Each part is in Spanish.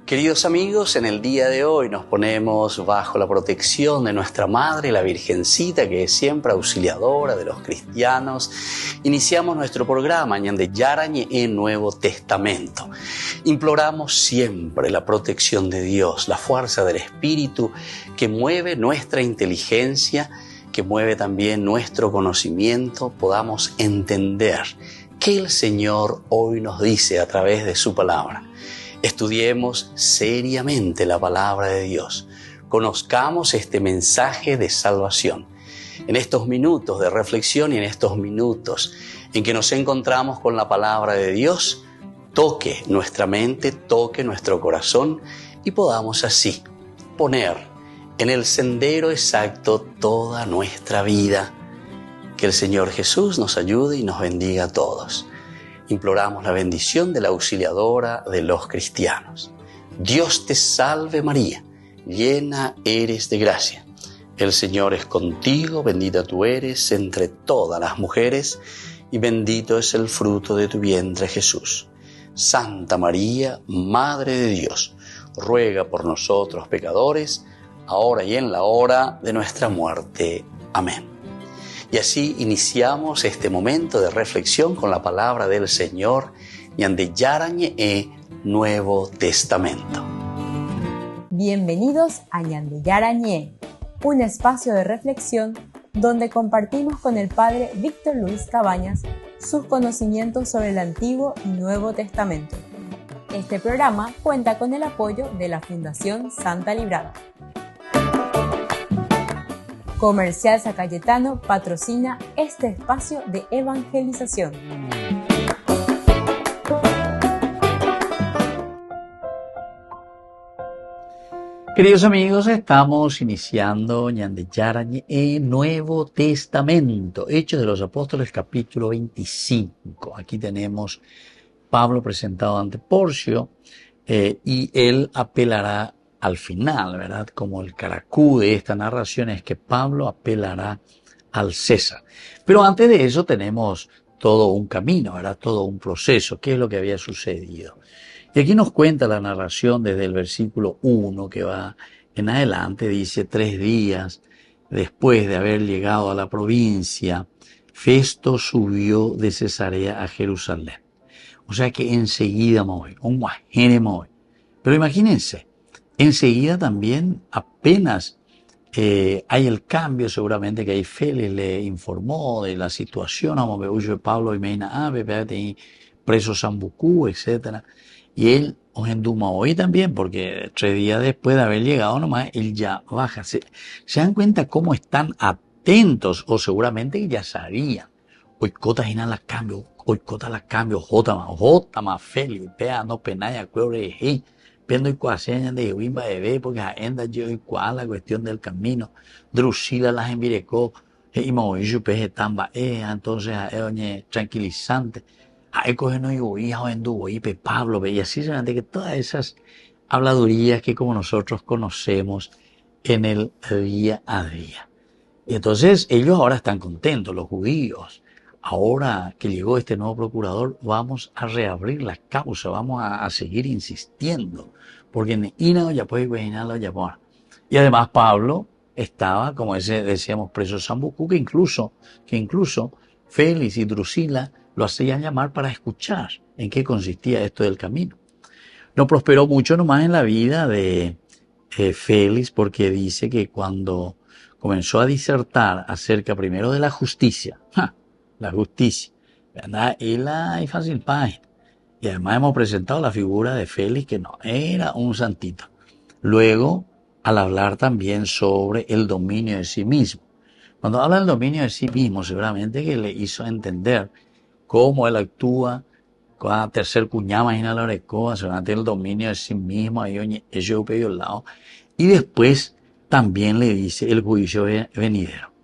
Queridos amigos, en el día de hoy nos ponemos bajo la protección de nuestra Madre, la Virgencita, que es siempre auxiliadora de los cristianos. Iniciamos nuestro programa Ñande Yarañe en Nuevo Testamento. Imploramos siempre la protección de Dios, la fuerza del Espíritu que mueve nuestra inteligencia, que mueve también nuestro conocimiento, podamos entender qué el Señor hoy nos dice a través de su palabra. Estudiemos seriamente la palabra de Dios. Conozcamos este mensaje de salvación. En estos minutos de reflexión y en estos minutos en que nos encontramos con la palabra de Dios, toque nuestra mente, toque nuestro corazón y podamos así poner en el sendero exacto toda nuestra vida. Que el Señor Jesús nos ayude y nos bendiga a todos. Imploramos la bendición de la auxiliadora de los cristianos. Dios te salve María, llena eres de gracia. El Señor es contigo, bendita tú eres entre todas las mujeres y bendito es el fruto de tu vientre Jesús. Santa María, Madre de Dios, ruega por nosotros pecadores, ahora y en la hora de nuestra muerte. Amén. Y así iniciamos este momento de reflexión con la palabra del Señor, Ñande Yarañe Nuevo Testamento. Bienvenidos a Ñande Yarañe, un espacio de reflexión donde compartimos con el Padre Víctor Luis Cabañas sus conocimientos sobre el Antiguo y Nuevo Testamento. Este programa cuenta con el apoyo de la Fundación Santa Librada. Comercial San Cayetano patrocina este espacio de evangelización. Queridos amigos, estamos iniciando Ñande Yarañe Nuevo Testamento, Hechos de los Apóstoles, capítulo 25. Aquí tenemos Pablo presentado ante Porcio y él apelará al final, ¿verdad? Como el caracú de esta narración es que Pablo apelará al César. Pero antes de eso tenemos todo un camino, ¿verdad? Todo un proceso. ¿Qué es lo que había sucedido? Y aquí nos cuenta la narración desde el versículo 1 que va en adelante. Dice: 3 días después de haber llegado a la provincia, Festo subió de Cesarea a Jerusalén. O sea que enseguida movió, un guajere movió. Pero imagínense, enseguida también apenas hay el cambio, seguramente que ahí Félix le informó de la situación, como de Pablo y Meina, preso Sambucú, etc. Y él, Ogenduma hoy también, porque 3 días después de haber llegado nomás, él ya baja. Se dan cuenta cómo están atentos, o seguramente ya sabían. Hoy cotas y nada las cambio, J más Félix, pea no penaya, cuebre, Pendo y cuaseña de Wimba de B, porque a enda yo y cual la cuestión del camino. Drusila las envirecó, y Mauricio peje tamba, entonces tranquilizante. A coge no yo hijo en du, y Pablo, y así se ven que todas esas habladurías que como nosotros conocemos en el día a día. Y entonces ellos ahora están contentos, los judíos. Ahora que llegó este nuevo procurador, vamos a reabrir la causa, vamos a seguir insistiendo, porque en Ina ya puede imaginarlo ya. Y además Pablo estaba, como decíamos, preso Sambucú, que incluso Félix y Drusila lo hacían llamar para escuchar en qué consistía esto del camino. No prosperó mucho nomás en la vida de Félix, porque dice que cuando comenzó a disertar acerca primero de la justicia, la justicia, ¿verdad? Y la fácil página. Y además hemos presentado la figura de Félix, que no era un santito. Luego, al hablar también sobre el dominio de sí mismo. Cuando habla del dominio de sí mismo, seguramente que le hizo entender cómo él actúa con la tercer cuñama y la orecoa, seguramente el dominio de sí mismo, ahí ellos lado. Y después también le dice el juicio venidero.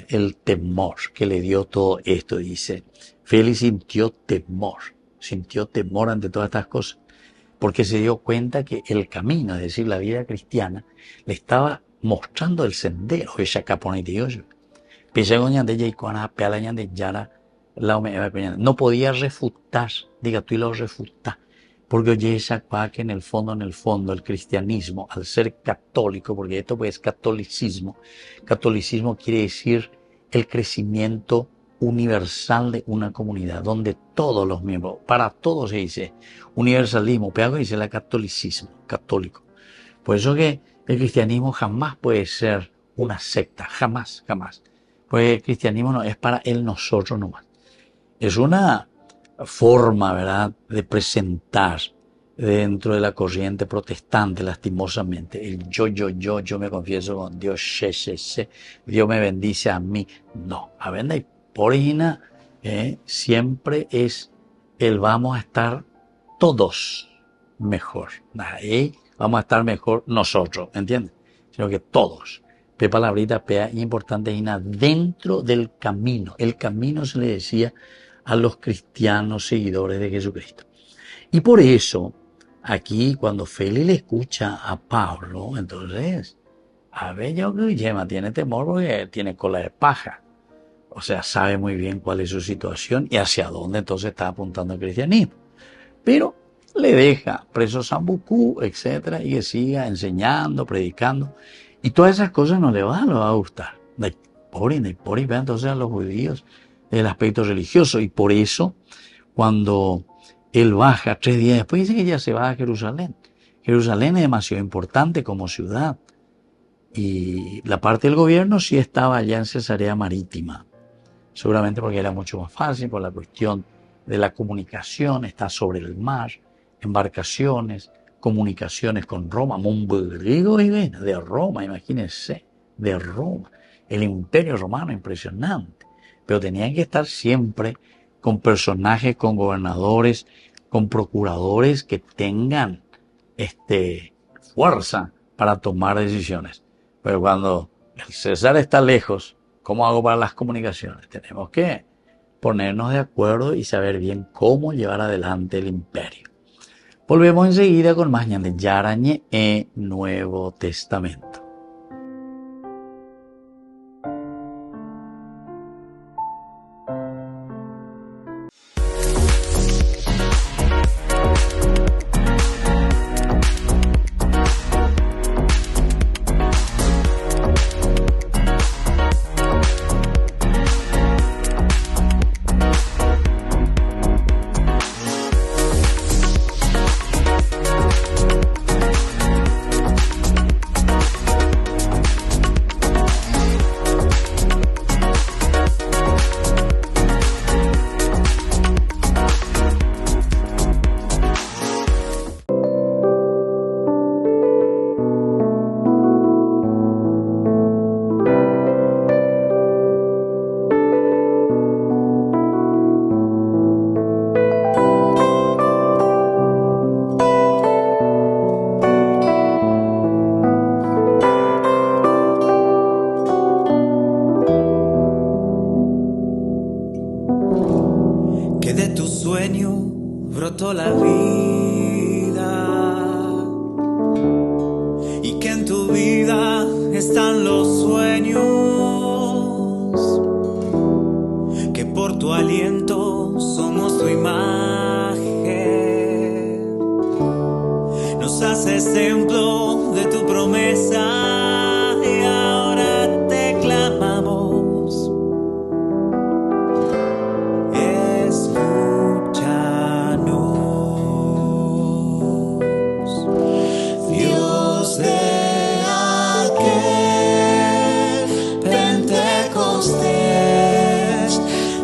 El temor que le dio todo esto, dice. Félix sintió temor ante todas estas cosas, porque se dio cuenta que el camino, es decir, la vida cristiana, le estaba mostrando el sendero. Ella capone de ellos. Pese a de Yara no podía refutar, diga tú y lo refuta, porque oye esa cosa que en el fondo el cristianismo, al ser católico, porque esto pues es catolicismo quiere decir el crecimiento universal de una comunidad, donde todos los miembros, para todos se dice universalismo, pero dice el catolicismo, católico. Por eso que el cristianismo jamás puede ser una secta, jamás. Pues el cristianismo no es para el nosotros nomás. Es una forma, ¿verdad?, de presentar dentro de la corriente protestante, lastimosamente, el yo me confieso con Dios, Dios me bendice a mí. No, a ver, por origina, siempre es el vamos a estar todos mejor. Vamos a estar mejor nosotros, ¿entiendes? Sino que todos. Pe palabrita, pea importante, dentro del camino. El camino se le decía a los cristianos seguidores de Jesucristo. Y por eso, aquí, cuando Félix le escucha a Pablo, entonces, a ver, yo creo que tiene temor porque tiene cola de paja. O sea, sabe muy bien cuál es su situación y hacia dónde entonces está apuntando el cristianismo. Pero le deja preso Sambucú, etcétera, y que siga enseñando, predicando. Y todas esas cosas no le van a gustar. Pobre, vean entonces a los judíos el aspecto religioso. Y por eso, cuando él baja 3 días después, dice que ya se va a Jerusalén. Jerusalén es demasiado importante como ciudad. Y la parte del gobierno sí estaba allá en Cesarea Marítima. Seguramente porque era mucho más fácil por la cuestión de la comunicación, está sobre el mar, embarcaciones, comunicaciones con Roma, Montbrigo y de Roma, imagínense, de Roma, el imperio romano impresionante, pero tenían que estar siempre con personajes, con gobernadores, con procuradores que tengan fuerza para tomar decisiones. Pero cuando el César está lejos, ¿cómo hago para las comunicaciones? Tenemos que ponernos de acuerdo y saber bien cómo llevar adelante el imperio. Volvemos enseguida con más de Yarañe e Nuevo Testamento. La vida y que en tu vida están los sueños, que por tu aliento somos tu imagen, nos haces templo de tu promesa y ahora te clamamos.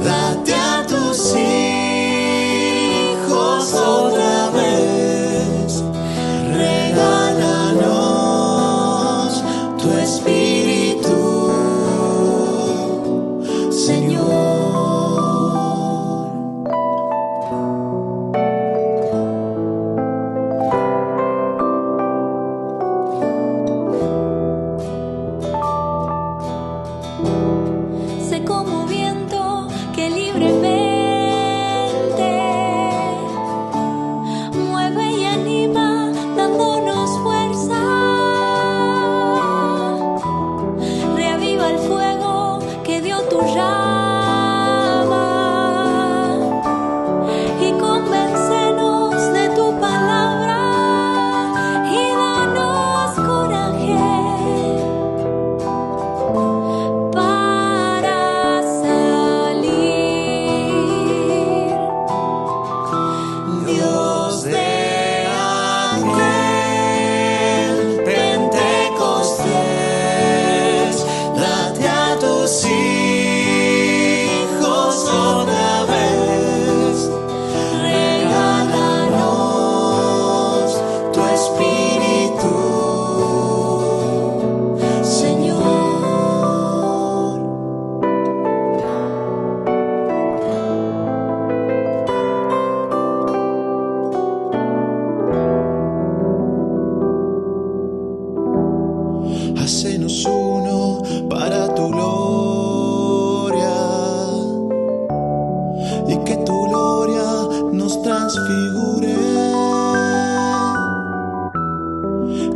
Date a tus hijos.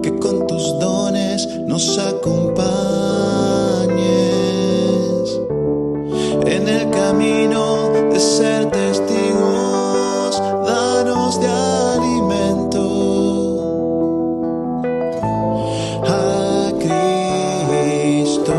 que con tus dones nos acompañes en el camino de ser testigos, danos de alimento a Cristo.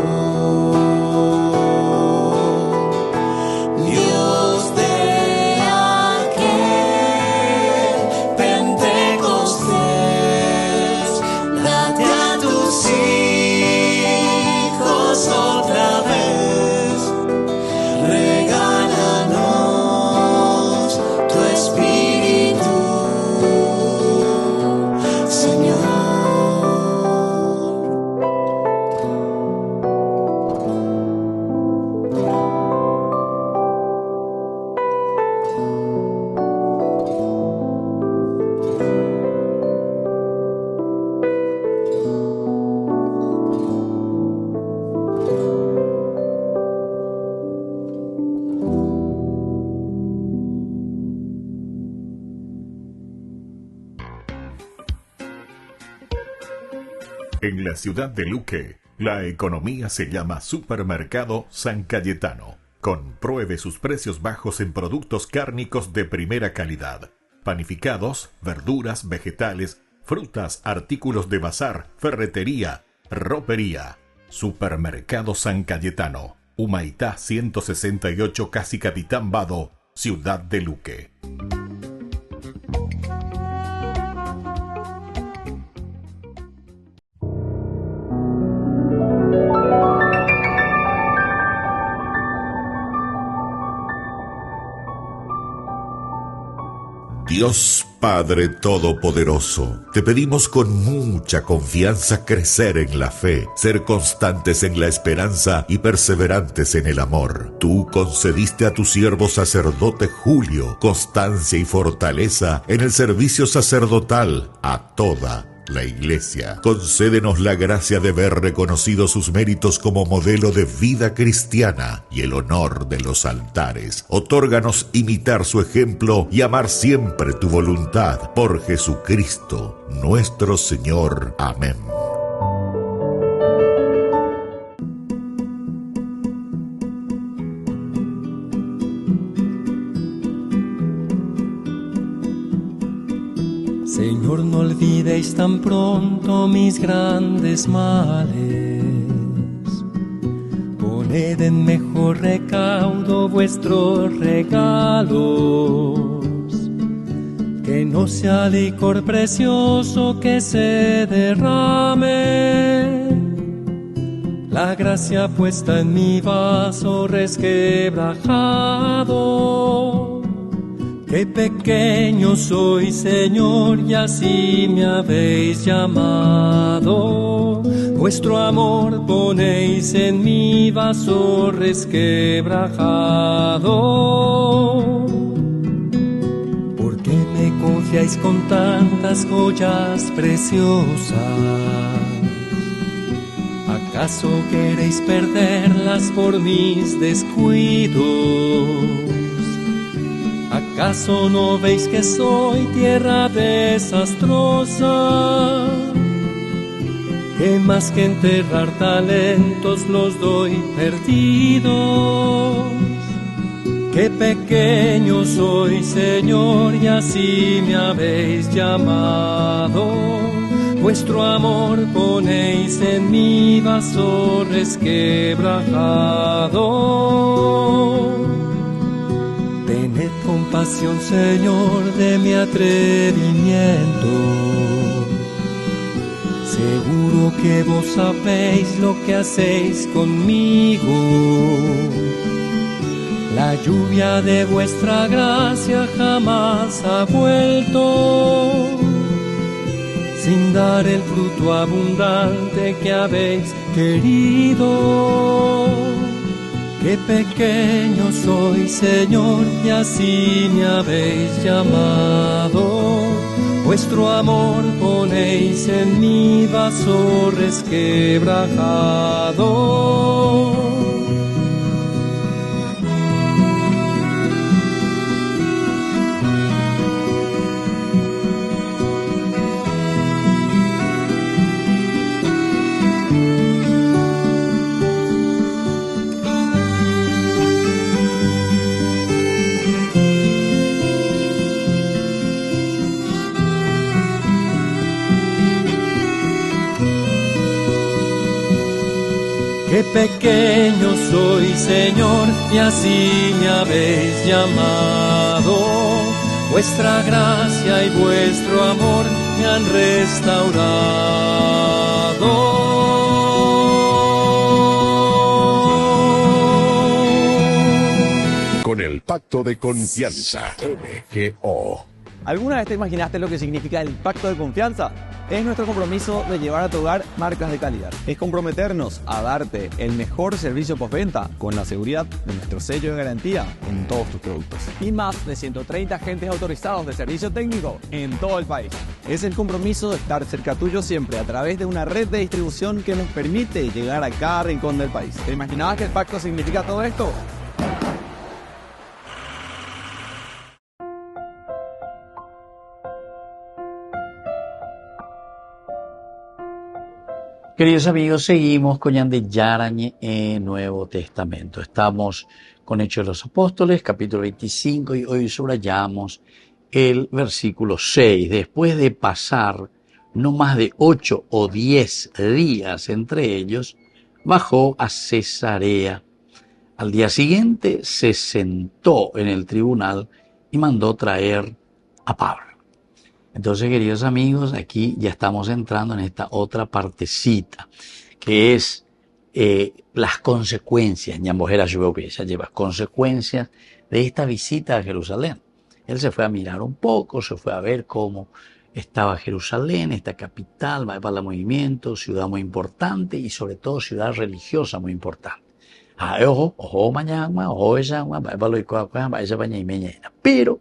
En la ciudad de Luque, la economía se llama Supermercado San Cayetano. Compruebe sus precios bajos en productos cárnicos de primera calidad. Panificados, verduras, vegetales, frutas, artículos de bazar, ferretería, ropería. Supermercado San Cayetano, Humaitá 168, Casi Capitán Vado, ciudad de Luque. Dios Padre Todopoderoso, te pedimos con mucha confianza crecer en la fe, ser constantes en la esperanza y perseverantes en el amor. Tú concediste a tu siervo sacerdote Julio constancia y fortaleza en el servicio sacerdotal a toda la Iglesia. Concédenos la gracia de ver reconocidos sus méritos como modelo de vida cristiana y el honor de los altares. Otórganos imitar su ejemplo y amar siempre tu voluntad. Por Jesucristo, nuestro Señor. Amén. Señor, no olvidéis tan pronto mis grandes males. Poned en mejor recaudo vuestros regalos. Que no sea licor precioso que se derrame. La gracia puesta en mi vaso resquebrajado. Qué pequeño soy, Señor, y así me habéis llamado. Vuestro amor ponéis en mi vaso resquebrajado. ¿Por qué me confiáis con tantas joyas preciosas? ¿Acaso queréis perderlas por mis descuidos? ¿Acaso no veis que soy tierra desastrosa? Que más que enterrar talentos los doy perdidos. Qué pequeño soy, Señor, y así me habéis llamado. Vuestro amor ponéis en mi vaso resquebrajado. Tened compasión, Señor, de mi atrevimiento. Seguro que vos sabéis lo que hacéis conmigo. La lluvia de vuestra gracia jamás ha vuelto, sin dar el fruto abundante que habéis querido. Qué pequeño soy, Señor, y así me habéis llamado. Vuestro amor ponéis en mi vaso resquebrajado. Qué pequeño soy, Señor, y así me habéis llamado. Vuestra gracia y vuestro amor me han restaurado. Con el Pacto de Confianza, MGO. ¿Alguna vez te imaginaste lo que significa el Pacto de Confianza? Es nuestro compromiso de llevar a tu hogar marcas de calidad. Es comprometernos a darte el mejor servicio postventa con la seguridad de nuestro sello de garantía en todos tus productos. Y más de 130 agentes autorizados de servicio técnico en todo el país. Es el compromiso de estar cerca tuyo siempre a través de una red de distribución que nos permite llegar a cada rincón del país. ¿Te imaginabas que el pacto significa todo esto? Queridos amigos, seguimos con Yande Yarañe en Nuevo Testamento. Estamos con Hechos de los Apóstoles, capítulo 25, y hoy subrayamos el versículo 6. Después de pasar no más de 8 o 10 días entre ellos, bajó a Cesarea. Al día siguiente se sentó en el tribunal y mandó traer a Pablo. Entonces, queridos amigos, aquí ya estamos entrando en esta otra partecita, que es las consecuencias, ñambojera lluvia, lleva consecuencias de esta visita a Jerusalén. Él se fue a mirar un poco, se fue a ver cómo estaba Jerusalén, esta capital, va para el movimiento, ciudad muy importante y sobre todo ciudad religiosa muy importante. Ojo, mañana, ojo, esa, va para lo esa baña y meña. Pero,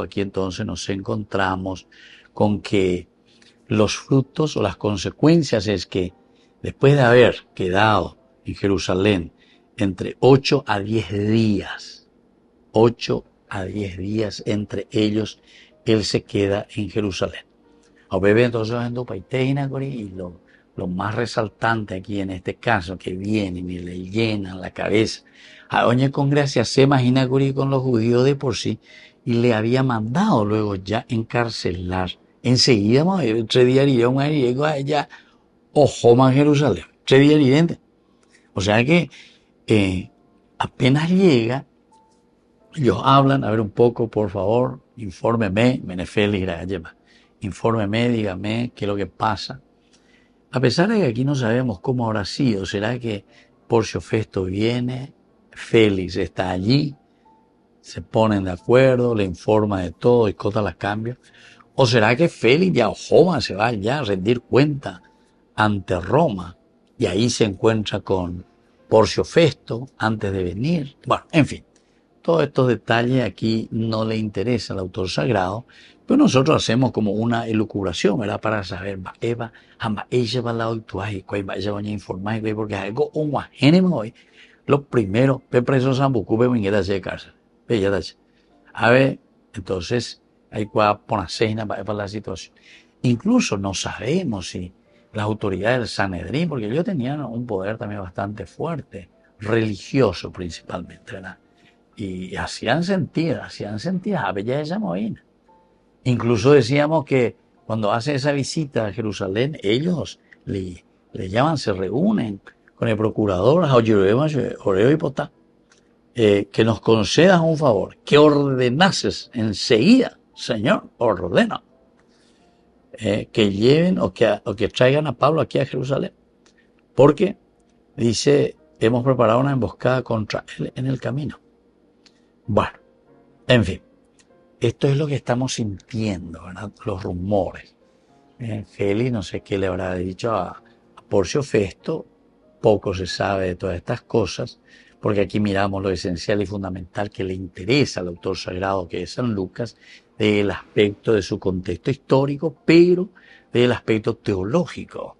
aquí entonces nos encontramos con que los frutos o las consecuencias es que después de haber quedado en Jerusalén entre 8 a 10 días, 8 a 10 días entre ellos, él se queda en Jerusalén. Entonces, y lo más resaltante aquí en este caso, que vienen y le llenan la cabeza a Doña con gracia, se imagina con los judíos de por sí, y le había mandado luego ya encarcelar. Enseguida, 3 días iría un griego a ella, ojo, Jerusalén, 3 días idente. O sea que apenas llega, ellos hablan, a ver un poco, por favor, infórmeme, Menefeli, infórmeme, dígame qué es lo que pasa. A pesar de que aquí no sabemos cómo habrá sido, ¿será que Porcio Festo viene, Félix está allí, se ponen de acuerdo, le informa de todo y cosas las cambios? ¿O será que Félix ya se va ya a rendir cuenta ante Roma y ahí se encuentra con Porcio Festo antes de venir? Bueno, en fin, todos estos detalles aquí no le interesa al autor sagrado, pero nosotros hacemos como una elucubración, ¿verdad? Para saber, Eva, ella va a la actuaje, ella va a informar, porque algo hoy. Lo primero, preso Sambucú, de cárcel. A ver, entonces, hay que poner cena para la situación. Incluso no sabemos si las autoridades del Sanedrín, porque ellos tenían un poder también bastante fuerte, religioso principalmente, ¿verdad? Y hacían sentir a Bella esa Moína. Incluso decíamos que cuando hace esa visita a Jerusalén, ellos le llaman, se reúnen con el procurador, Oreo y Potá, que nos concedas un favor, que ordenases enseguida, Señor, ordena, que lleven o que traigan a Pablo aquí a Jerusalén, porque, dice, hemos preparado una emboscada contra él en el camino. Bueno, en fin, esto es lo que estamos sintiendo, ¿verdad? Los rumores. Félix, no sé qué le habrá dicho a Porcio Festo, poco se sabe de todas estas cosas, porque aquí miramos lo esencial y fundamental que le interesa al autor sagrado, que es San Lucas, del aspecto de su contexto histórico, pero del aspecto teológico.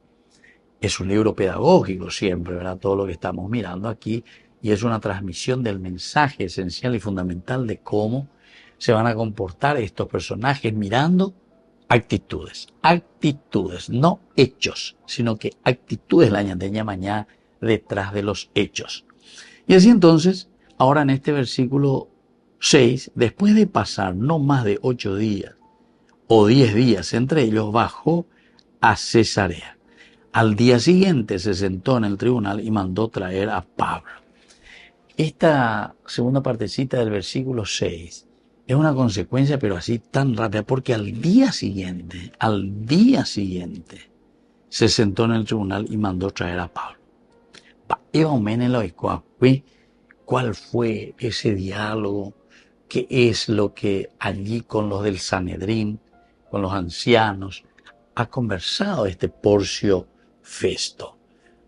Es un libro pedagógico siempre, ¿verdad? Todo lo que estamos mirando aquí, y es una transmisión del mensaje esencial y fundamental de cómo se van a comportar estos personajes mirando actitudes, no hechos, sino que actitudes la ñandeña mañana detrás de los hechos. Y así entonces, ahora en este versículo 6, después de pasar no más de 8 días o 10 días entre ellos, bajó a Cesarea. Al día siguiente se sentó en el tribunal y mandó traer a Pablo. Esta segunda partecita del versículo 6 es una consecuencia, pero así tan rápida, porque al día siguiente, se sentó en el tribunal y mandó traer a Pablo. ¿Cuál fue ese diálogo? ¿Qué es lo que allí con los del Sanedrín, con los ancianos, ha conversado este Porcio Festo?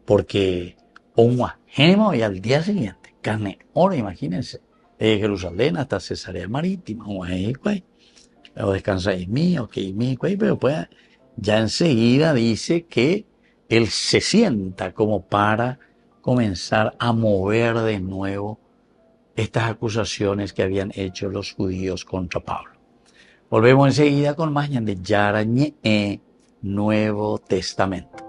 Porque y al día siguiente, carne hora, imagínense, de Jerusalén hasta Cesarea Marítima, o descansáis mío, pero pues ya enseguida dice que él se sienta como para comenzar a mover de nuevo estas acusaciones que habían hecho los judíos contra Pablo. Volvemos enseguida con más de Yarañe Nuevo Testamento.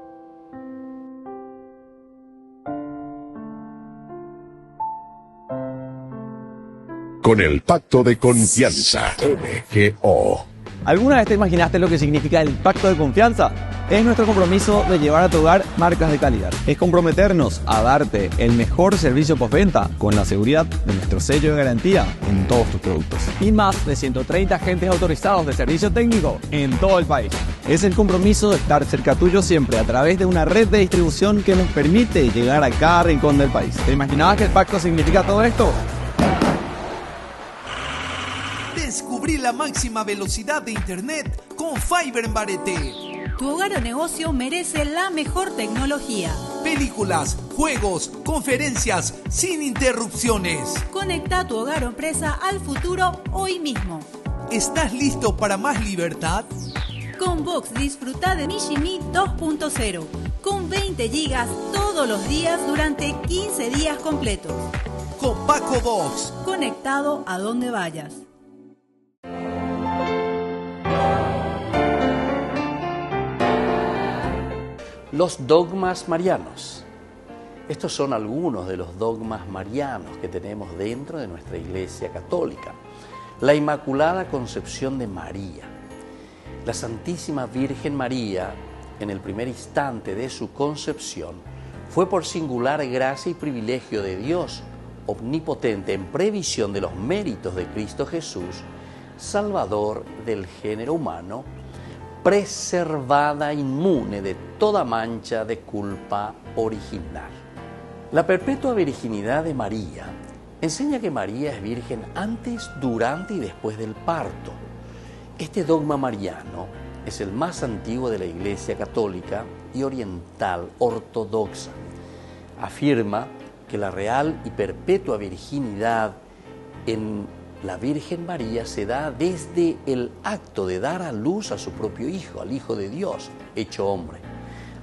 Con el pacto de confianza, MGO. ¿Alguna vez te imaginaste lo que significa el pacto de confianza? Es nuestro compromiso de llevar a tu hogar marcas de calidad. Es comprometernos a darte el mejor servicio postventa con la seguridad de nuestro sello de garantía en todos tus productos. Y más de 130 agentes autorizados de servicio técnico en todo el país. Es el compromiso de estar cerca tuyo siempre a través de una red de distribución que nos permite llegar a cada rincón del país. ¿Te imaginabas que el pacto significa todo esto? Descubrí la máxima velocidad de internet con Fiber en Barete. Tu hogar o negocio merece la mejor tecnología. Películas, juegos, conferencias, sin interrupciones. Conecta tu hogar o empresa al futuro hoy mismo. ¿Estás listo para más libertad? Con Vox disfruta de Mishimi 2.0 con 20 gigas todos los días durante 15 días completos. Con Paco Vox. Conectado a donde vayas. Los dogmas marianos. Estos son algunos de los dogmas marianos que tenemos dentro de nuestra Iglesia Católica. La Inmaculada Concepción de María. La Santísima Virgen María, en el primer instante de su concepción, fue por singular gracia y privilegio de Dios omnipotente en previsión de los méritos de Cristo Jesús, Salvador del género humano, preservada inmune de toda mancha de culpa original. La perpetua virginidad de María enseña que María es virgen antes, durante y después del parto. Este dogma mariano es el más antiguo de la Iglesia Católica y oriental ortodoxa. Afirma que la real y perpetua virginidad en la Virgen María se da desde el acto de dar a luz a su propio Hijo, al Hijo de Dios, hecho hombre.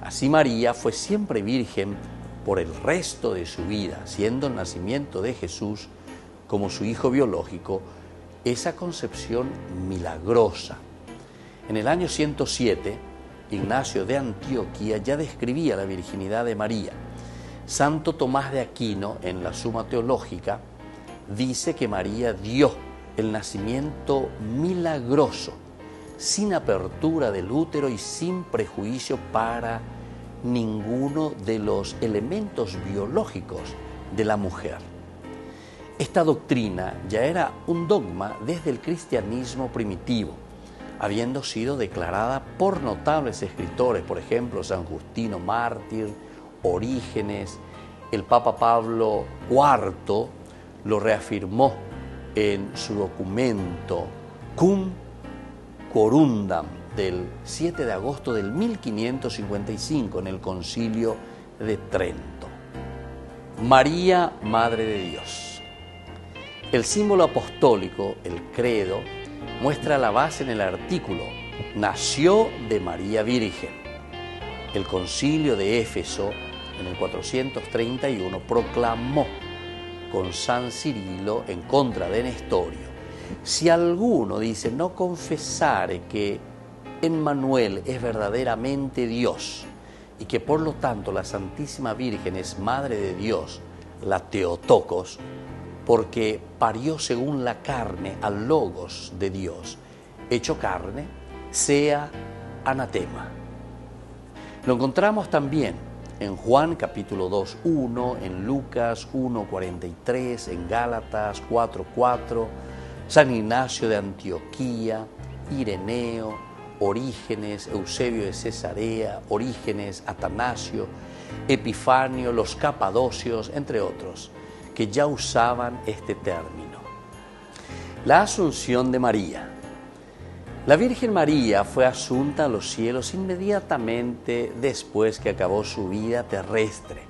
Así María fue siempre virgen por el resto de su vida, siendo el nacimiento de Jesús como su hijo biológico, esa concepción milagrosa. En el año 107, Ignacio de Antioquía ya describía la virginidad de María. Santo Tomás de Aquino, en la Suma Teológica, dice que María dio el nacimiento milagroso, sin apertura del útero y sin prejuicio para ninguno de los elementos biológicos de la mujer. Esta doctrina ya era un dogma desde el cristianismo primitivo, habiendo sido declarada por notables escritores, por ejemplo, San Justino Mártir, Orígenes, el Papa Pablo IV lo reafirmó en su documento Cum Quorundam del 7 de agosto del 1555 en el Concilio de Trento. María, Madre de Dios. El símbolo apostólico, el credo, muestra la base en el artículo nació de María Virgen. El Concilio de Éfeso, en el 431, proclamó con San Cirilo en contra de Nestorio: si alguno, dice, no confesare que Emmanuel es verdaderamente Dios y que por lo tanto la Santísima Virgen es Madre de Dios, la Theotokos, porque parió según la carne al Logos de Dios, hecho carne, sea anatema. Lo encontramos también en Juan capítulo 2:1, en Lucas 1:43, en Gálatas 4:4, San Ignacio de Antioquía, Ireneo, Orígenes, Eusebio de Cesarea, Orígenes, Atanasio, Epifanio, los capadocios, entre otros, que ya usaban este término. La Asunción de María. La Virgen María fue asunta a los cielos inmediatamente después que acabó su vida terrestre.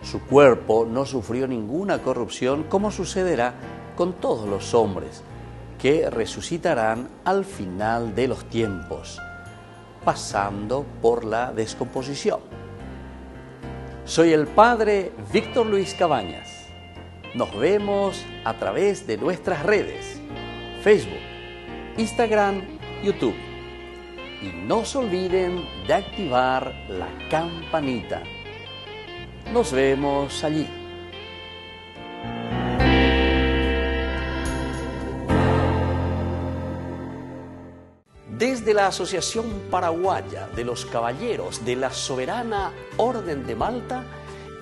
Su cuerpo no sufrió ninguna corrupción, como sucederá con todos los hombres, que resucitarán al final de los tiempos, pasando por la descomposición. Soy el Padre Víctor Luis Cabañas. Nos vemos a través de nuestras redes, Facebook, Instagram, YouTube. Y no se olviden de activar la campanita. Nos vemos allí. Desde la Asociación Paraguaya de los Caballeros de la Soberana Orden de Malta,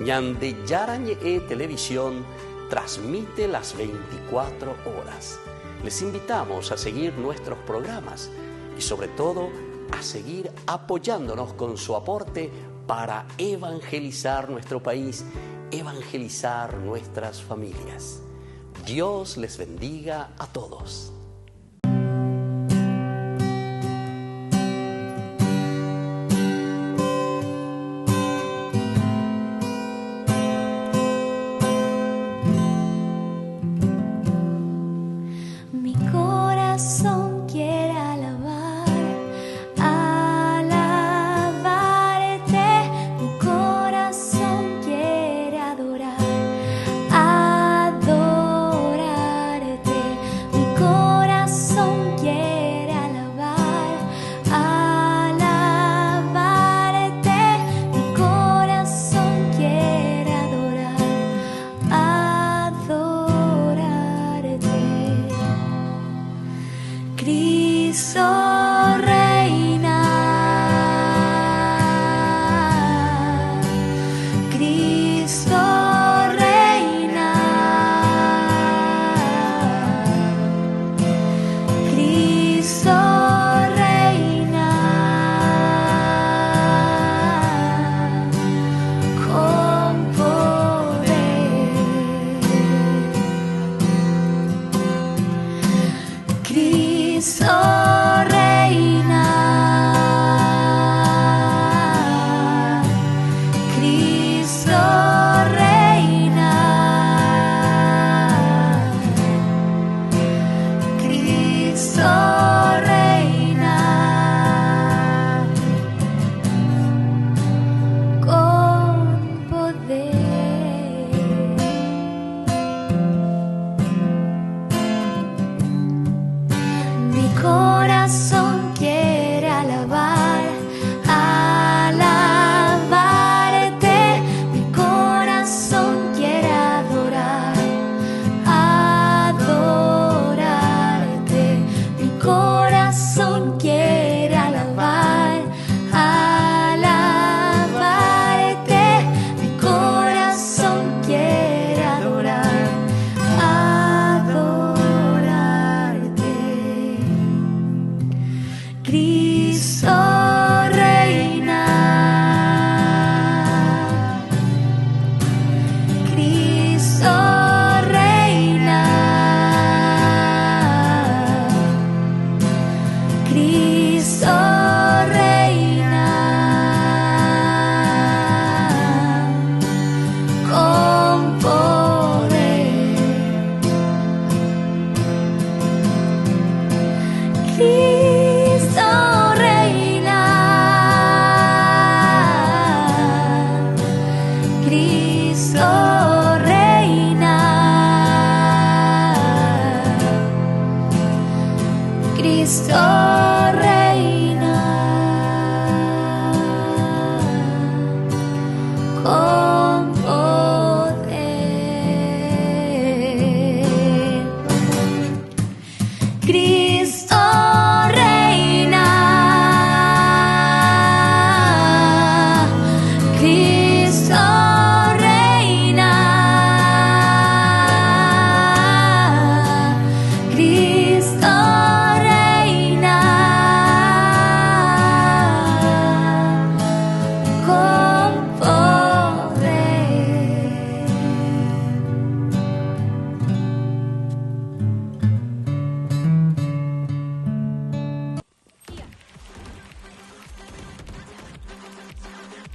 Ñande Yarañe Televisión transmite las 24 horas. Les invitamos a seguir nuestros programas y sobre todo a seguir apoyándonos con su aporte para evangelizar nuestro país, evangelizar nuestras familias. Dios les bendiga a todos. Cristo reina.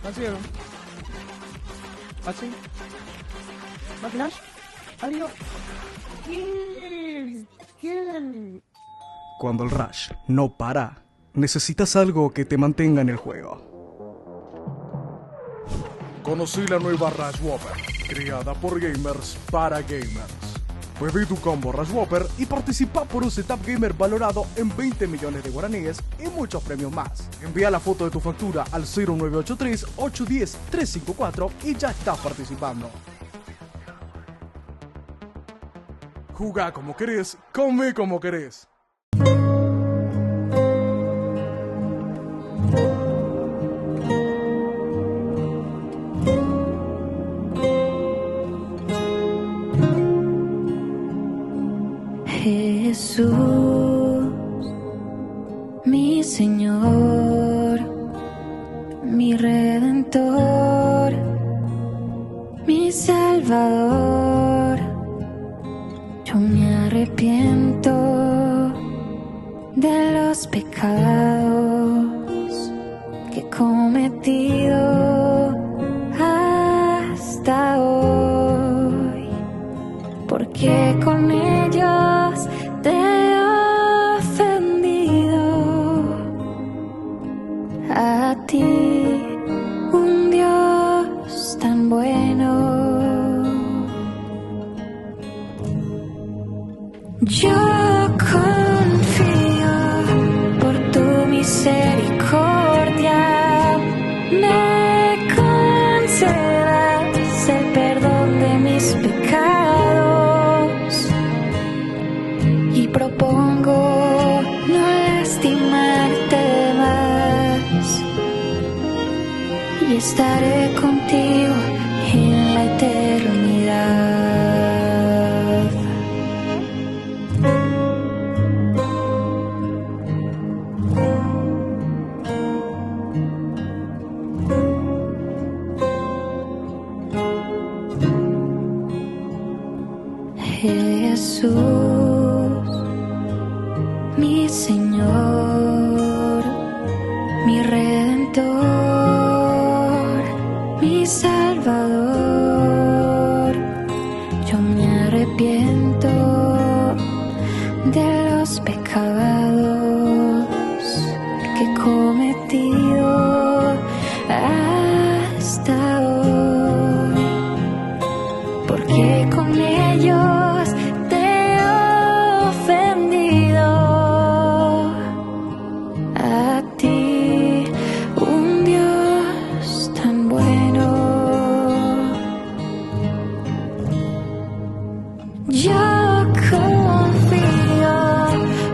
Nacieron. Así. Flash. Adiós. Cuando el rush no para, necesitas algo que te mantenga en el juego. Conocí la nueva Rush Whopper, creada por gamers para gamers. Pedí tu combo Rush Whopper y participa por un setup gamer valorado en 20 millones de guaraníes y muchos premios más. Envía la foto de tu factura al 0983-810-354 y ya estás participando. Jugá como querés, come como querés. Jesús, mi Señor, mi Redentor, mi Salvador, yo me arrepiento de los pecados que he cometido hasta hoy, porque con ellos te he ofendido. A ti, un Dios tan bueno, yo confío por tu misericordia, me concedas el perdón de mis pecados y propongo no lastimarte más y estaré contigo en la eternidad. Jesús, mi Señor, mi Redentor, mi Salvador, yo me arrepiento de los pecados que he cometido hasta hoy, porque con ellos te he ofendido. A ti, un Dios tan bueno, yo confío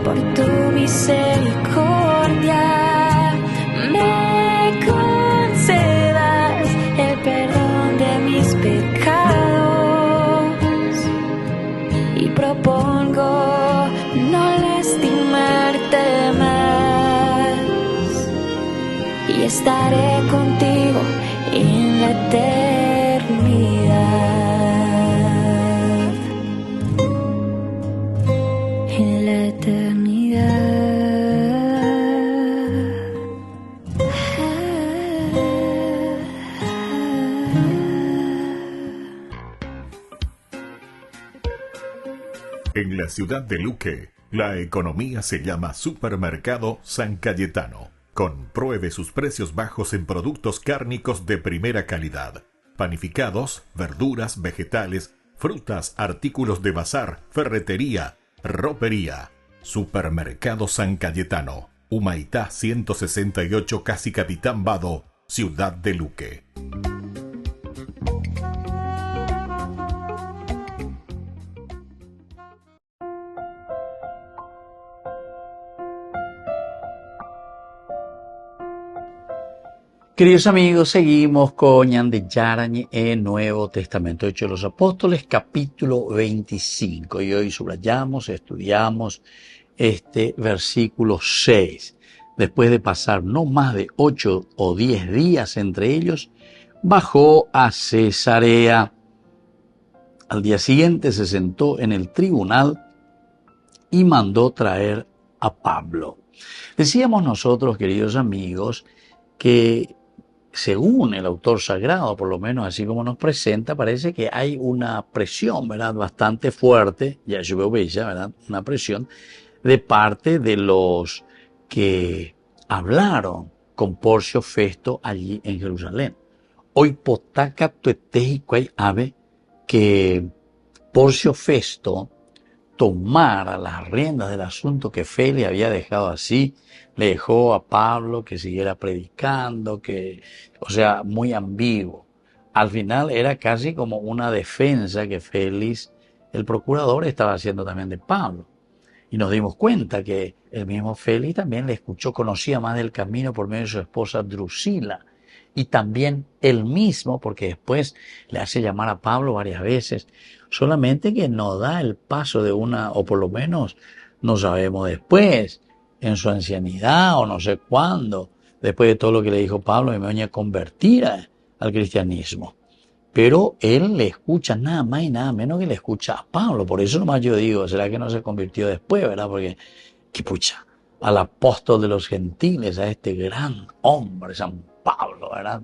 por tu misericordia, me concedas el perdón de mis pecados y propongo no lastimarte más y estaré contigo en la eternidad. En la eternidad. En la ciudad de Luque, la economía se llama Supermercado San Cayetano. Compruebe sus precios bajos en productos cárnicos de primera calidad. Panificados, verduras, vegetales, frutas, artículos de bazar, ferretería, ropería. Supermercado San Cayetano. Humaitá 168, Casi Capitán Vado, ciudad de Luque. Queridos amigos, seguimos con Ñande Yarañe, el Nuevo Testamento Hechos de los Apóstoles, capítulo 25. Y hoy subrayamos, estudiamos este versículo 6. Después de pasar no más de 8 o 10 días entre ellos, bajó a Cesarea. Al día siguiente se sentó en el tribunal y mandó traer a Pablo. Decíamos nosotros, queridos amigos, que según el autor sagrado, por lo menos así como nos presenta, parece que hay una presión, ¿verdad?, bastante fuerte, ya yo veo bella, ¿verdad?, una presión de parte de los que hablaron con Porcio Festo allí en Jerusalén. Hoy potaca tueteji cuay ave que Porcio Festo tomara las riendas del asunto que Félix había dejado así, le dejó a Pablo que siguiera predicando, o sea, muy ambiguo. Al final era casi como una defensa que Félix, el procurador, estaba haciendo también de Pablo. Y nos dimos cuenta que el mismo Félix también le escuchó, conocía más del camino por medio de su esposa Drusila. Y también él mismo, porque después le hace llamar a Pablo varias veces, solamente que no da el paso de una, o por lo menos no sabemos después, en su ancianidad o no sé cuándo, después de todo lo que le dijo Pablo, me voy a convertir al cristianismo. Pero él le escucha nada más y nada menos que le escucha a Pablo. Por eso nomás yo digo, ¿será que no se convirtió después, verdad? Porque, que pucha, al apóstol de los gentiles, a este gran hombre, San Pablo, ¿verdad?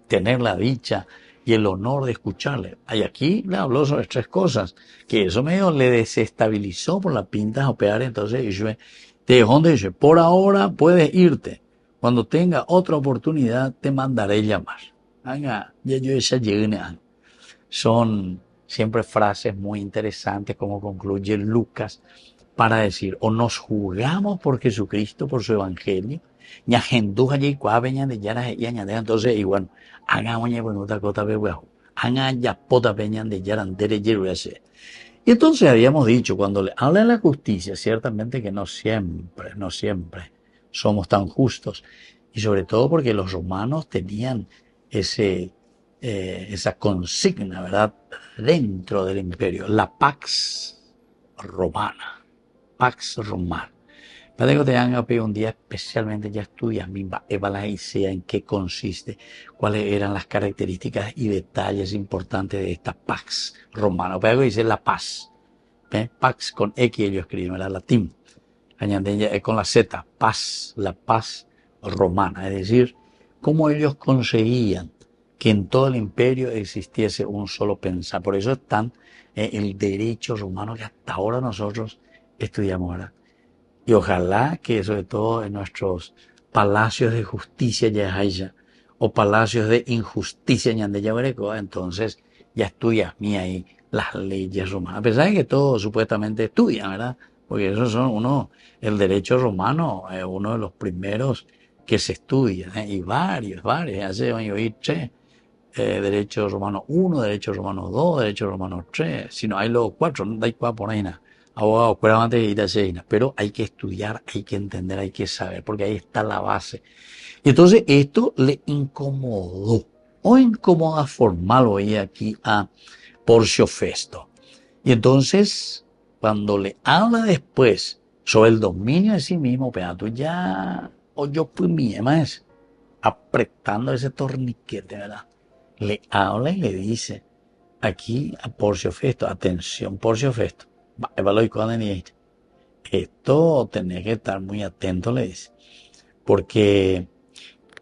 Tener la dicha y el honor de escucharle. Y aquí le habló sobre 3 cosas, que eso medio le desestabilizó por la pinta de operar. Entonces, dice, por ahora puedes irte. Cuando tenga otra oportunidad, te mandaré llamar. Son siempre frases muy interesantes, como concluye Lucas, para decir, o nos juzgamos por Jesucristo, por su evangelio, entonces, y bueno, y entonces habíamos dicho, cuando le habla de la justicia, ciertamente que no siempre somos tan justos, y sobre todo porque los romanos tenían esa consigna, ¿verdad?, dentro del imperio, la Pax Romana. Para que te hagan un día especialmente ya estudias en qué consiste, cuáles eran las características y detalles importantes de esta Pax Romana. Para que dice la paz, Pax con X ellos escriben, ¿verdad?, latín, con la Z, paz, la paz romana, es decir, cómo ellos conseguían que en todo el imperio existiese un solo pensar. Por eso están el derecho romano que hasta ahora nosotros estudiamos, ¿verdad? Y ojalá que sobre todo en nuestros palacios de justicia ya haya, o palacios de injusticia entonces ya estudias ahí las leyes romanas. A pesar de que todos supuestamente estudian, ¿verdad? Porque esos son el derecho romano es uno de los primeros que se estudia, y varios, hace van a oír 3, derecho romano 1, derecho romano 2, derecho romano 3, si no hay los 4, no hay 4 por ahí nada. Abogados, pero hay que estudiar, hay que entender, hay que saber, porque ahí está la base. Y entonces esto le incomodó, o incomoda formal hoy aquí a Porcio Festo. Y entonces, cuando le habla después sobre el dominio de sí mismo, tú ya, o yo fui mi más, apretando ese torniquete, ¿verdad? Le habla y le dice aquí a Porcio Festo, atención Porcio Festo, esto tenés que estar muy atento, le dice, porque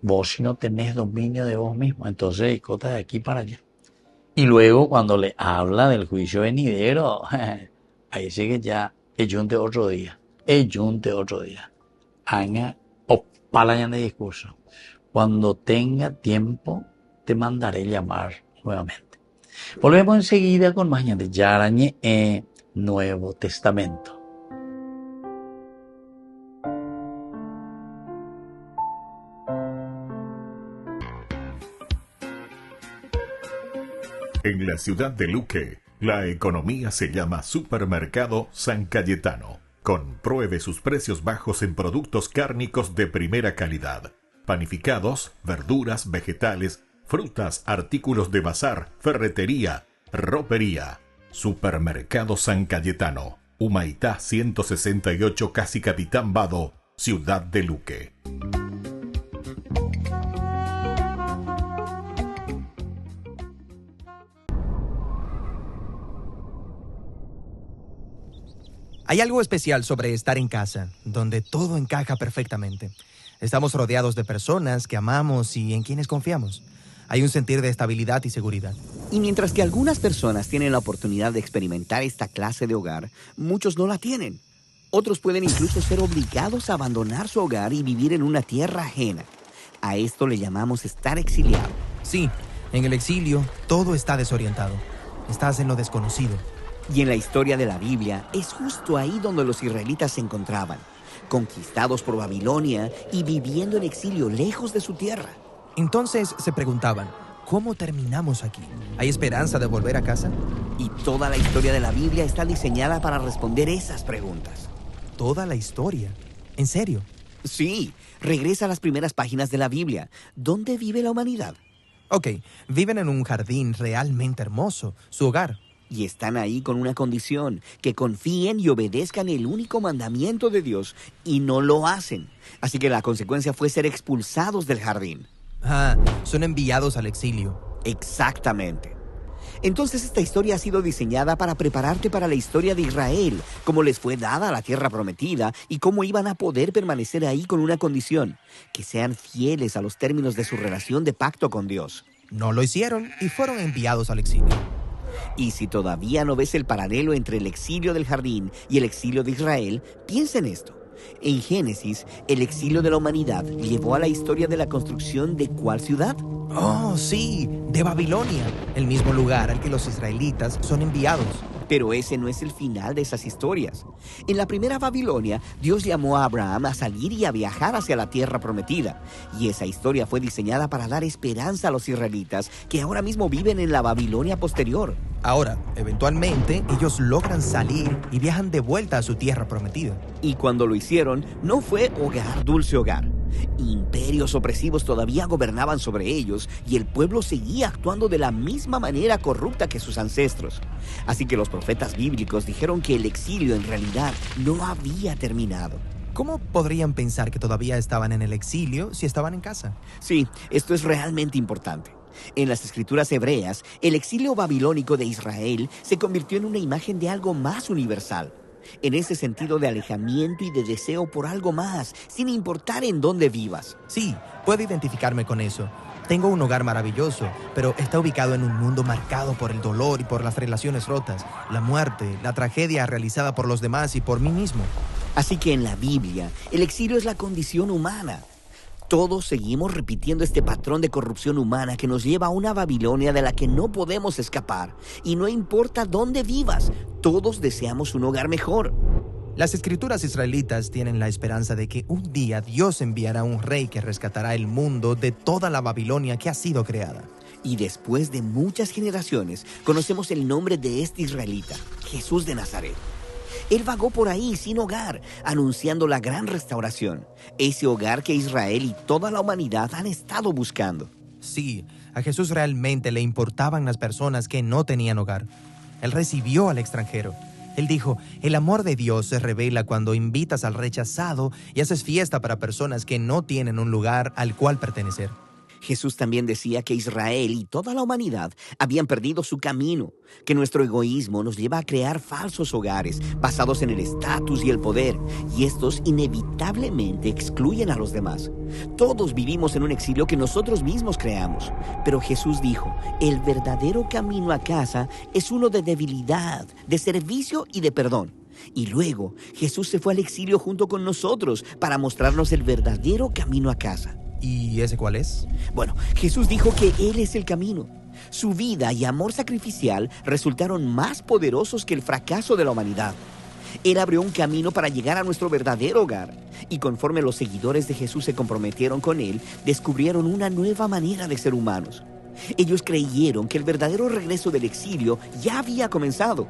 vos si no tenés dominio de vos mismo, entonces cota de aquí para allá. Y luego cuando le habla del juicio venidero, ahí sí que ya ejunte otro día, haga opalayan de discurso. Cuando tenga tiempo te mandaré llamar nuevamente. Volvemos enseguida con Mañana de Yarañe Nuevo Testamento. En la ciudad de Luque, la economía se llama Supermercado San Cayetano. Compruebe sus precios bajos en productos cárnicos de primera calidad. Panificados, verduras, vegetales, frutas, artículos de bazar, ferretería, ropería. Supermercado San Cayetano, Humaitá 168, Casi Capitán Vado, Ciudad de Luque. Hay algo especial sobre estar en casa, donde todo encaja perfectamente. Estamos rodeados de personas que amamos y en quienes confiamos. Hay un sentir de estabilidad y seguridad. Y mientras que algunas personas tienen la oportunidad de experimentar esta clase de hogar, muchos no la tienen. Otros pueden incluso ser obligados a abandonar su hogar y vivir en una tierra ajena. A esto le llamamos estar exiliado. Sí, en el exilio todo está desorientado. Estás en lo desconocido. Y en la historia de la Biblia es justo ahí donde los israelitas se encontraban, conquistados por Babilonia y viviendo en exilio lejos de su tierra. Entonces se preguntaban, ¿cómo terminamos aquí? ¿Hay esperanza de volver a casa? Y toda la historia de la Biblia está diseñada para responder esas preguntas. ¿Toda la historia? ¿En serio? Sí, regresa a las primeras páginas de la Biblia. ¿Dónde vive la humanidad? Ok, viven en un jardín realmente hermoso, su hogar. Y están ahí con una condición, que confíen y obedezcan el único mandamiento de Dios, y no lo hacen. Así que la consecuencia fue ser expulsados del jardín. Son enviados al exilio. Exactamente. Entonces esta historia ha sido diseñada para prepararte para la historia de Israel, cómo les fue dada la tierra prometida y cómo iban a poder permanecer ahí con una condición, que sean fieles a los términos de su relación de pacto con Dios. No lo hicieron y fueron enviados al exilio. Y si todavía no ves el paralelo entre el exilio del jardín y el exilio de Israel, piensa en esto. En Génesis, el exilio de la humanidad llevó a la historia de la construcción de ¿cuál ciudad? Oh, sí, de Babilonia, el mismo lugar al que los israelitas son enviados. Pero ese no es el final de esas historias. En la primera Babilonia, Dios llamó a Abraham a salir y a viajar hacia la tierra prometida. Y esa historia fue diseñada para dar esperanza a los israelitas que ahora mismo viven en la Babilonia posterior. Ahora, eventualmente, ellos logran salir y viajan de vuelta a su tierra prometida. Y cuando lo hicieron, no fue hogar, dulce hogar. Imperios opresivos todavía gobernaban sobre ellos y el pueblo seguía actuando de la misma manera corrupta que sus ancestros. Así que los profetas bíblicos dijeron que el exilio en realidad no había terminado. ¿Cómo podrían pensar que todavía estaban en el exilio si estaban en casa? Sí, esto es realmente importante. En las escrituras hebreas, el exilio babilónico de Israel se convirtió en una imagen de algo más universal. En ese sentido de alejamiento y de deseo por algo más, sin importar en dónde vivas. Sí, puedo identificarme con eso. Tengo un hogar maravilloso, pero está ubicado en un mundo marcado por el dolor y por las relaciones rotas, la muerte, la tragedia realizada por los demás y por mí mismo. Así que en la Biblia, el exilio es la condición humana. Todos seguimos repitiendo este patrón de corrupción humana que nos lleva a una Babilonia de la que no podemos escapar. Y no importa dónde vivas, todos deseamos un hogar mejor. Las escrituras israelitas tienen la esperanza de que un día Dios enviará un rey que rescatará el mundo de toda la Babilonia que ha sido creada. Y después de muchas generaciones, conocemos el nombre de este israelita, Jesús de Nazaret. Él vagó por ahí sin hogar, anunciando la gran restauración, ese hogar que Israel y toda la humanidad han estado buscando. Sí, a Jesús realmente le importaban las personas que no tenían hogar. Él recibió al extranjero. Él dijo, el amor de Dios se revela cuando invitas al rechazado y haces fiesta para personas que no tienen un lugar al cual pertenecer. Jesús también decía que Israel y toda la humanidad habían perdido su camino, que nuestro egoísmo nos lleva a crear falsos hogares basados en el estatus y el poder, y estos inevitablemente excluyen a los demás. Todos vivimos en un exilio que nosotros mismos creamos, pero Jesús dijo, el verdadero camino a casa es uno de debilidad, de servicio y de perdón. Y luego Jesús se fue al exilio junto con nosotros para mostrarnos el verdadero camino a casa. ¿Y ese cuál es? Bueno, Jesús dijo que Él es el camino. Su vida y amor sacrificial resultaron más poderosos que el fracaso de la humanidad. Él abrió un camino para llegar a nuestro verdadero hogar. Y conforme los seguidores de Jesús se comprometieron con Él, descubrieron una nueva manera de ser humanos. Ellos creyeron que el verdadero regreso del exilio ya había comenzado.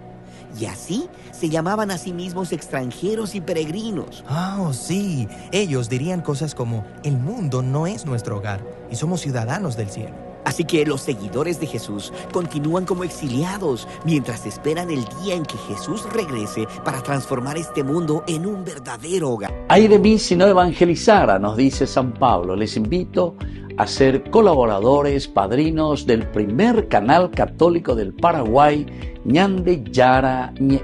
Y así se llamaban a sí mismos extranjeros y peregrinos. Oh, sí. Ellos dirían cosas como, el mundo no es nuestro hogar y somos ciudadanos del cielo. Así que los seguidores de Jesús continúan como exiliados mientras esperan el día en que Jesús regrese para transformar este mundo en un verdadero hogar. Ay de mí si no evangelizara, nos dice San Pablo. Les invito a ser colaboradores, padrinos del primer canal católico del Paraguay, Ñande Yara Ñe.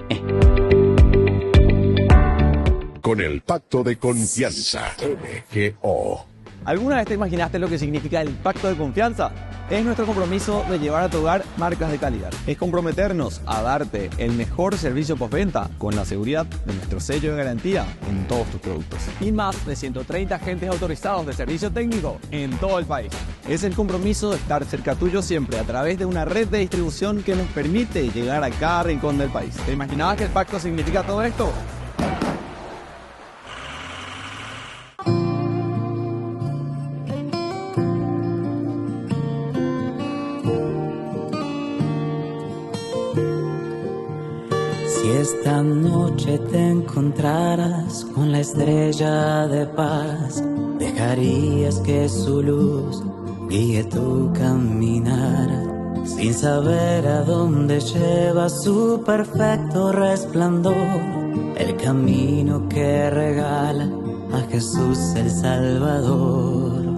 con el Pacto de Confianza. MGO. ¿Alguna vez te imaginaste lo que significa el pacto de confianza? Es nuestro compromiso de llevar a tu hogar marcas de calidad. Es comprometernos a darte el mejor servicio postventa con la seguridad de nuestro sello de garantía en todos tus productos. Y más de 130 agentes autorizados de servicio técnico en todo el país. Es el compromiso de estar cerca tuyo siempre a través de una red de distribución que nos permite llegar a cada rincón del país. ¿Te imaginabas que el pacto significa todo esto? Si esta noche te encontraras con la estrella de paz, dejarías que su luz guíe tu caminar, sin saber a dónde lleva su perfecto resplandor, el camino que regala a Jesús el Salvador.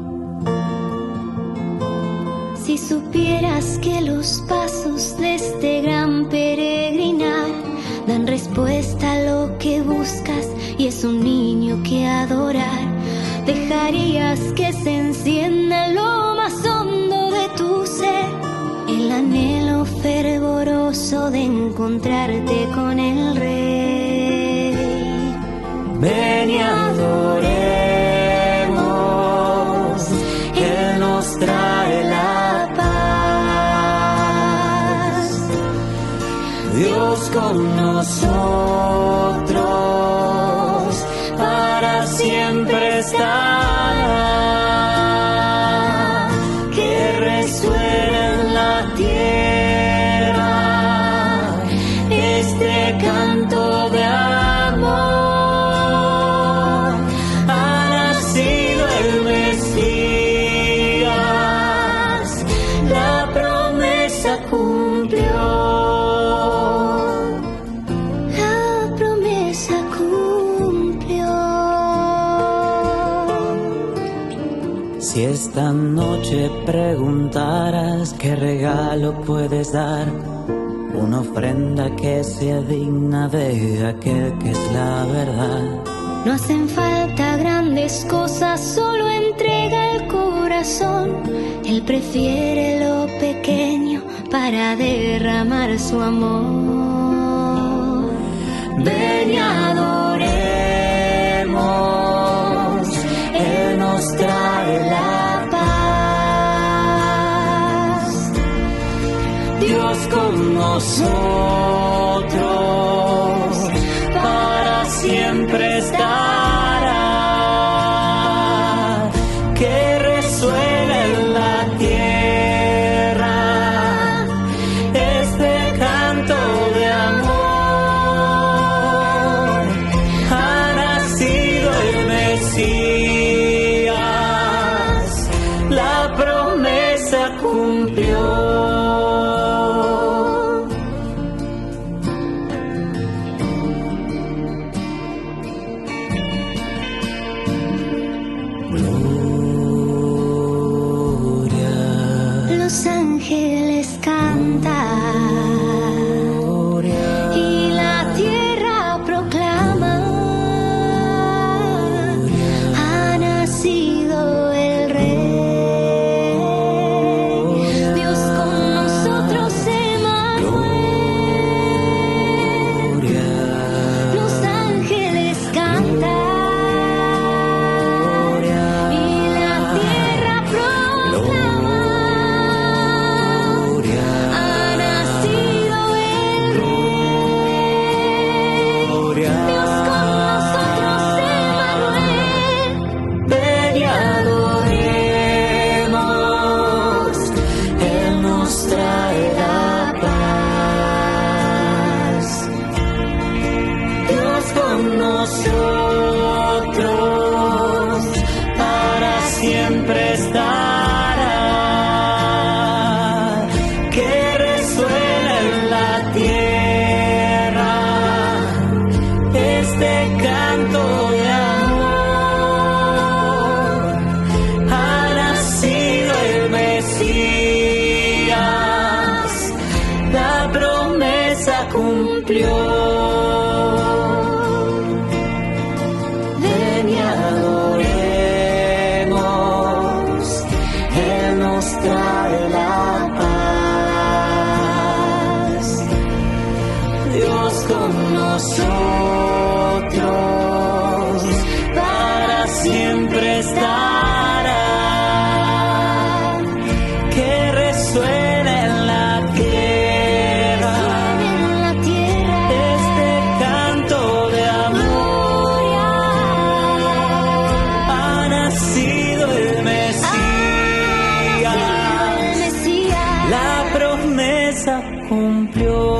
Si supieras que los pasos de este gran peregrinar dan respuesta a lo que buscas y es un niño que adorar, dejarías que se encienda en lo más hondo de tu ser el anhelo fervoroso de encontrarte con el Rey. Ven y adoremos, Él nos trae la paz. Dios con nosotros para siempre estará, que resuene en la tierra este canto de amor. Ha nacido el Mesías, la promesa cumplió. Si esta noche preguntaras qué regalo puedes dar, una ofrenda que sea digna de aquel que es la verdad. No hacen falta grandes cosas, solo entrega el corazón. Él prefiere lo pequeño para derramar su amor. Ven y adoremos, Él nos trae la paz. Dios con nosotros para siempre estará, que resuene en la tierra este canto de amor. Ha nacido el Mesías, la promesa cumplió. Los ángeles cantan y la tierra proclama: ha nacido el Rey. Dios con nosotros, Emmanuel. Los ángeles cantan y la tierra proclama: ha nacido nacido el Mesías. La promesa cumplió.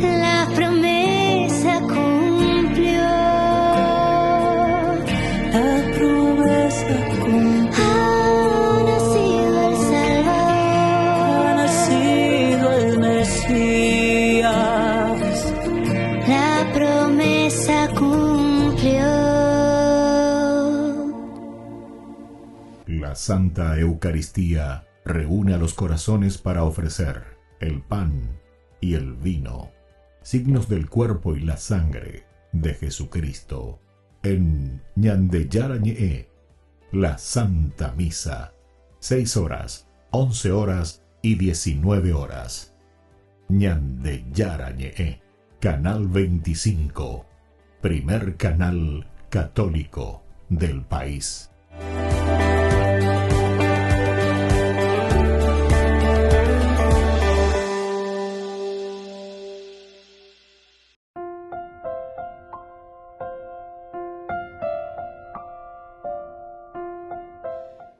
La promesa cumplió. La promesa cumplió. Ha nacido el Salvador. Ha nacido el Mesías. La promesa cumplió. La Santa Eucaristía reúne a los corazones para ofrecer el pan y el vino, signos del cuerpo y la sangre de Jesucristo. En Ñandeyarañe, la Santa Misa, 6 horas, 11 horas y 19 horas. Ñandeyarañe, Canal 25, primer canal católico del país.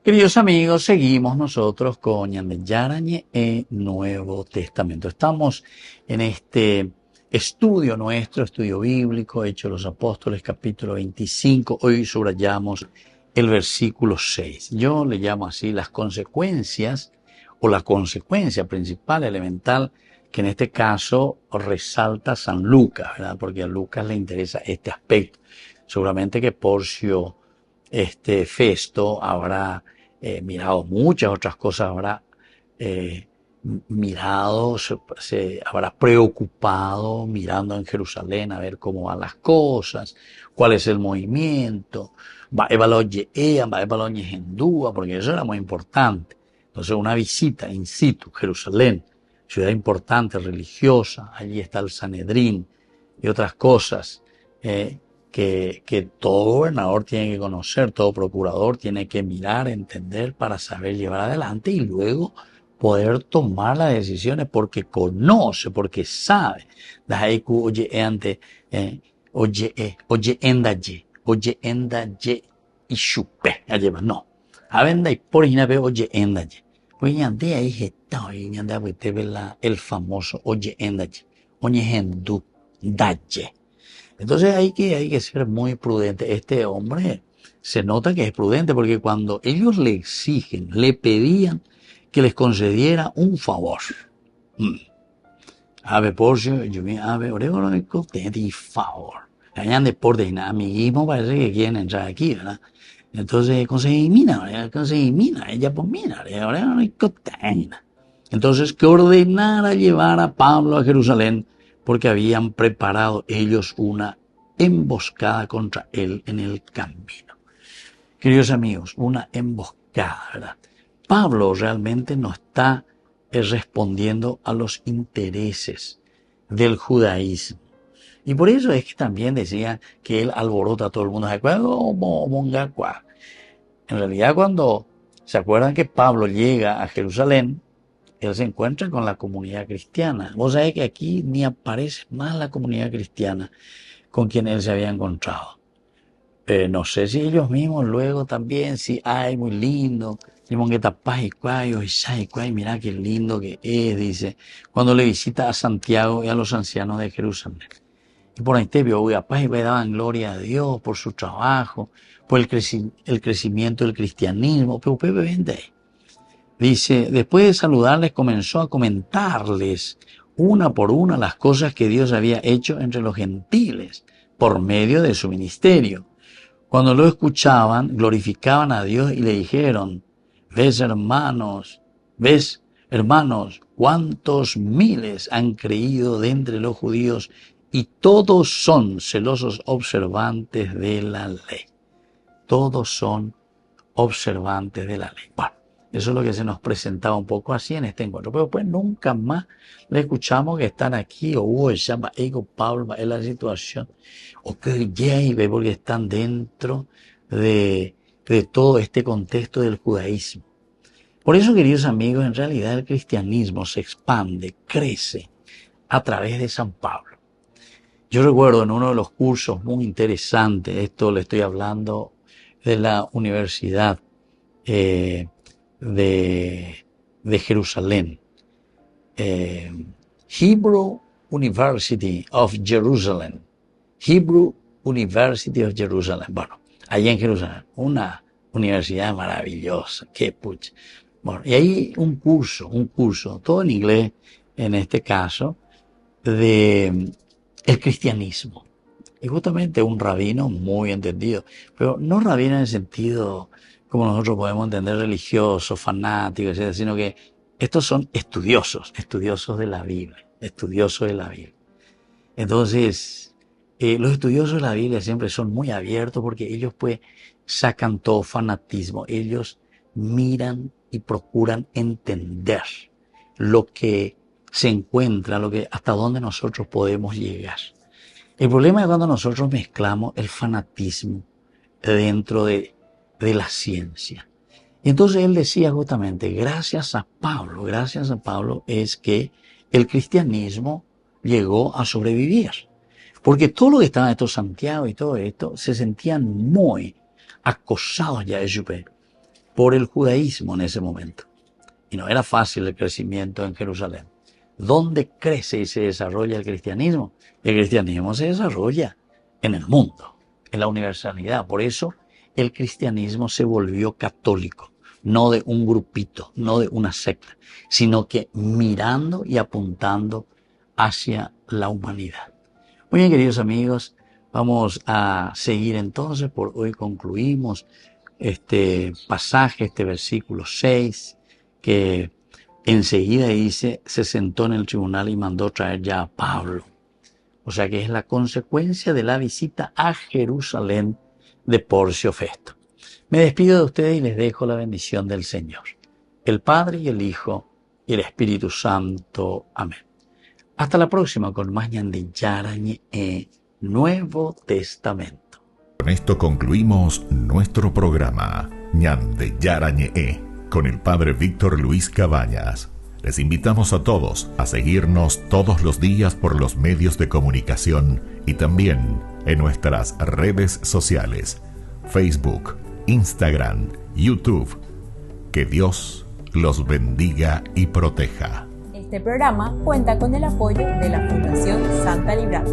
Queridos amigos, seguimos nosotros con Ñandeyarañe Nuevo Testamento. Estamos en este estudio nuestro, estudio bíblico, Hechos de los Apóstoles, capítulo 25. Hoy subrayamos el versículo 6. Yo le llamo así las consecuencias, o la consecuencia principal, elemental, que en este caso resalta San Lucas, ¿verdad? Porque a Lucas le interesa este aspecto. Seguramente que Porcio Festo habrá mirado muchas otras cosas, habrá mirado, se habrá preocupado mirando en Jerusalén a ver cómo van las cosas, cuál es el movimiento, porque eso era muy importante. Entonces una visita in situ, Jerusalén, ciudad importante, religiosa, allí está el Sanedrín y otras cosas que todo gobernador tiene que conocer, todo procurador tiene que mirar, entender para saber llevar adelante y luego poder tomar las decisiones porque conoce, porque sabe. Oye endaye y chupe. No. Avenda y por inabe oye endaye. Pues ya de ahí está el famoso oye endaye. Oye endu daye. Entonces hay que ser muy prudente. Este hombre se nota que es prudente porque cuando ellos le exigen, le pedían que les concediera un favor. Ave Porcio, yo me ave orégano y favor. Allá en deporte y nada, amiguismo parece que quieren entrar aquí, ¿verdad? Entonces conseguimina, ella pues mira, orégano y coteína. Entonces que ordenara llevar a Pablo a Jerusalén porque habían preparado ellos una emboscada contra él en el camino. Queridos amigos, una emboscada, ¿verdad? Pablo realmente no está respondiendo a los intereses del judaísmo. Y por eso es que también decían que él alborota a todo el mundo. En realidad, cuando se acuerdan que Pablo llega a Jerusalén, él se encuentra con la comunidad cristiana. Vos sabés que aquí ni aparece más la comunidad cristiana con quien él se había encontrado. No sé si ellos mismos luego también, si ay, muy lindo, mira qué lindo que es, dice, cuando le visita a Santiago y a los ancianos de Jerusalén. Y por ahí te vio, daban gloria a Dios por su trabajo, por el crecimiento del cristianismo, pero dice, después de saludarles comenzó a comentarles una por una las cosas que Dios había hecho entre los gentiles por medio de su ministerio. Cuando lo escuchaban, glorificaban a Dios y le dijeron, ves hermanos, cuántos miles han creído de entre los judíos y todos son celosos observantes de la ley. Todos son observantes de la ley. Bueno, eso es lo que se nos presentaba un poco así en este encuentro. Pero pues nunca más le escuchamos que están aquí, o hubo llama ego Pablo, es la situación, o que ya porque están dentro de todo este contexto del judaísmo. Por eso, queridos amigos, en realidad el cristianismo se expande, crece a través de San Pablo. Yo recuerdo en uno de los cursos muy interesantes, esto le estoy hablando de la Universidad de Jerusalén, Hebrew University of Jerusalem, Hebrew University of Jerusalem, bueno, allá en Jerusalén, una universidad maravillosa, qué pucha. Bueno, y hay un curso, todo en inglés en este caso, de el cristianismo. Y justamente un rabino muy entendido, pero no rabino en el sentido como nosotros podemos entender religioso, fanático, etc., sino que estos son estudiosos de la Biblia, Entonces, los estudiosos de la Biblia siempre son muy abiertos porque ellos pues sacan todo fanatismo, ellos miran y procuran entender lo que se encuentra, hasta dónde nosotros podemos llegar. El problema es cuando nosotros mezclamos el fanatismo dentro de la ciencia. Y entonces él decía justamente, gracias a Pablo es que el cristianismo llegó a sobrevivir. Porque todo lo que estaba en estos Santiago y todo esto se sentían muy acosados ya por el judaísmo en ese momento. Y no era fácil el crecimiento en Jerusalén. ¿Dónde crece y se desarrolla el cristianismo? El cristianismo se desarrolla en el mundo, en la universalidad. Por eso el cristianismo se volvió católico, no de un grupito, no de una secta, sino que mirando y apuntando hacia la humanidad. Muy bien, queridos amigos, vamos a seguir entonces. Por hoy concluimos este pasaje, este versículo 6, que enseguida dice, se sentó en el tribunal y mandó traer ya a Pablo. O sea que es la consecuencia de la visita a Jerusalén de Porcio Festo. Me despido de ustedes y les dejo la bendición del Señor, el Padre y el Hijo y el Espíritu Santo. Amén. Hasta la próxima con más Ñande Yarañe Nuevo Testamento. Con esto concluimos nuestro programa Ñande Yarañe con el Padre Víctor Luis Cabañas. Les invitamos a todos a seguirnos todos los días por los medios de comunicación y también en nuestras redes sociales, Facebook, Instagram, YouTube. Que Dios los bendiga y proteja. Este programa cuenta con el apoyo de la Fundación Santa Librada.